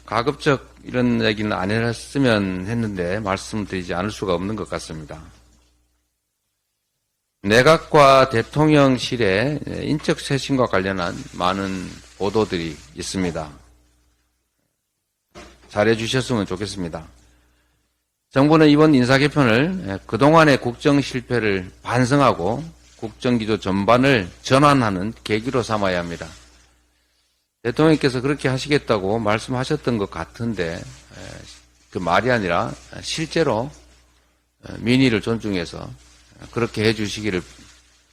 가급적 이런 얘기는 안 했으면 했는데 말씀드리지 않을 수가 없는 것 같습니다. 내각과 대통령실의 인적 쇄신과 관련한 많은 보도들이 있습니다. 잘해 주셨으면 좋겠습니다. 정부는 이번 인사 개편을 그동안의 국정 실패를 반성하고 국정기조 전반을 전환하는 계기로 삼아야 합니다. 대통령께서 그렇게 하시겠다고 말씀하셨던 것 같은데 그 말이 아니라 실제로 민의를 존중해서 그렇게 해주시기를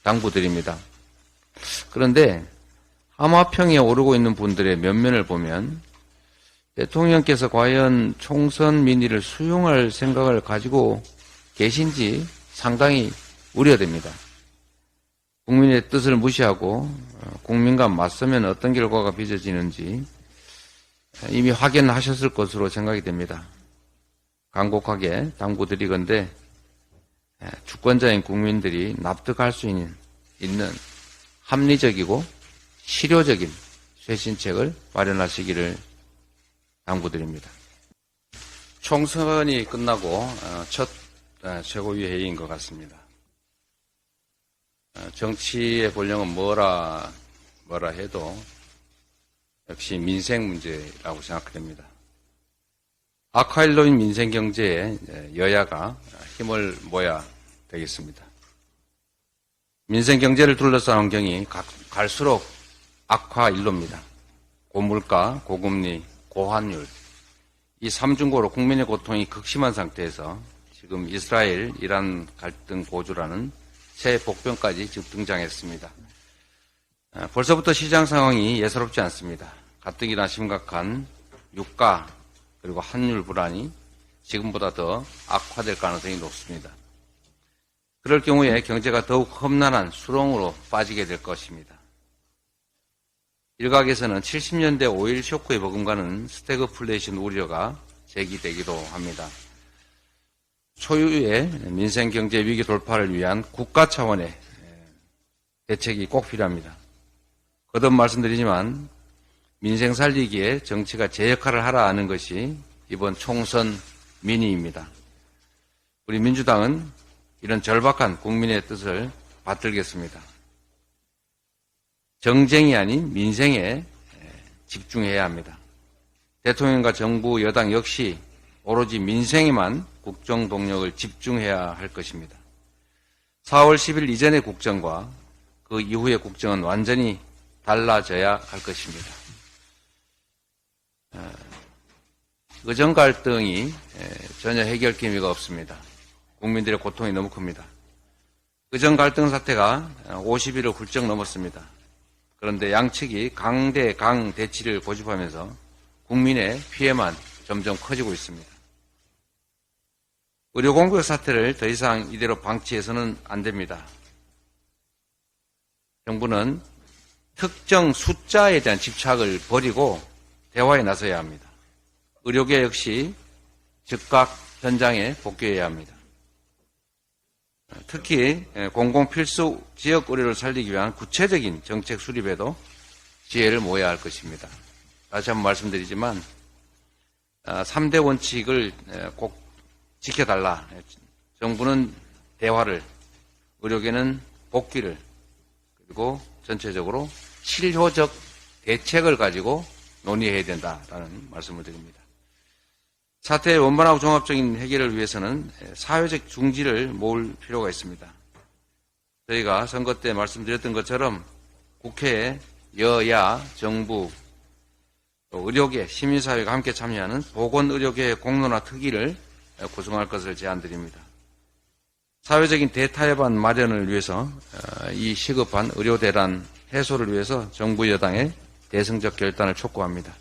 당부드립니다. 그런데 하마평에 오르고 있는 분들의 면면을 보면 대통령께서 과연 총선 민의를 수용할 생각을 가지고 계신지 상당히 우려됩니다. 국민의 뜻을 무시하고 국민과 맞서면 어떤 결과가 빚어지는지 이미 확인하셨을 것으로 생각이 됩니다. 간곡하게 당부드리건대 주권자인 국민들이 납득할 수 있는 합리적이고 실효적인 쇄신책을 마련하시기를 당부드립니다. 총선이 끝나고 첫 최고위 회의인 것 같습니다. 정치의 본령은 뭐라 해도 역시 민생 문제라고 생각됩니다. 악화일로인 민생 경제에 여야가 힘을 모아야 되겠습니다. 민생 경제를 둘러싼 환경이 갈수록 악화일로입니다. 고물가, 고금리, 고환율, 이 3중고로 국민의 고통이 극심한 상태에서 지금 이스라엘, 이란 갈등 고조라는 새 복병까지 즉 등장했습니다. 벌써부터 시장 상황이 예사롭지 않습니다. 가뜩이나 심각한 유가 그리고 환율 불안이 지금보다 더 악화될 가능성이 높습니다. 그럴 경우에 경제가 더욱 험난한 수렁으로 빠지게 될 것입니다. 일각에서는 70년대 5.1 쇼크의 버금가는 스태그플레이션 우려가 제기되기도 합니다. 초유의 민생 경제 위기 돌파를 위한 국가 차원의 대책이 꼭 필요합니다. 거듭 말씀드리지만 민생 살리기에 정치가 제 역할을 하라 하는 것이 이번 총선 민의입니다. 우리 민주당은 이런 절박한 국민의 뜻을 받들겠습니다. 정쟁이 아닌 민생에 집중해야 합니다. 대통령과 정부, 여당 역시 오로지 민생에만 국정 동력을 집중해야 할 것입니다. 4월 10일 이전의 국정과 그 이후의 국정은 완전히 달라져야 할 것입니다. 의정 갈등이 전혀 해결 기미가 없습니다. 국민들의 고통이 너무 큽니다. 의정 갈등 사태가 50일을 훌쩍 넘었습니다. 그런데 양측이 강대강 대치를 고집하면서 국민의 피해만 점점 커지고 있습니다. 의료공백 사태를 더 이상 이대로 방치해서는 안 됩니다. 정부는 특정 숫자에 대한 집착을 버리고 대화에 나서야 합니다. 의료계 역시 즉각 현장에 복귀해야 합니다. 특히 공공필수 지역 의료를 살리기 위한 구체적인 정책 수립에도 지혜를 모아야 할 것입니다. 다시 한번 말씀드리지만 3대 원칙을 꼭 지켜달라. 정부는 대화를, 의료계는 복귀를, 그리고 전체적으로 실효적 대책을 가지고 논의해야 된다라는 말씀을 드립니다. 사태의 원만하고 종합적인 해결을 위해서는 사회적 중지를 모을 필요가 있습니다. 저희가 선거 때 말씀드렸던 것처럼 국회에 여야, 정부, 의료계, 시민사회가 함께 참여하는 보건의료계의 공론화 특위를 구성할 것을 제안드립니다. 사회적인 대타협안 마련을 위해서 이 시급한 의료대란 해소를 위해서 정부 여당의 대승적 결단을 촉구합니다.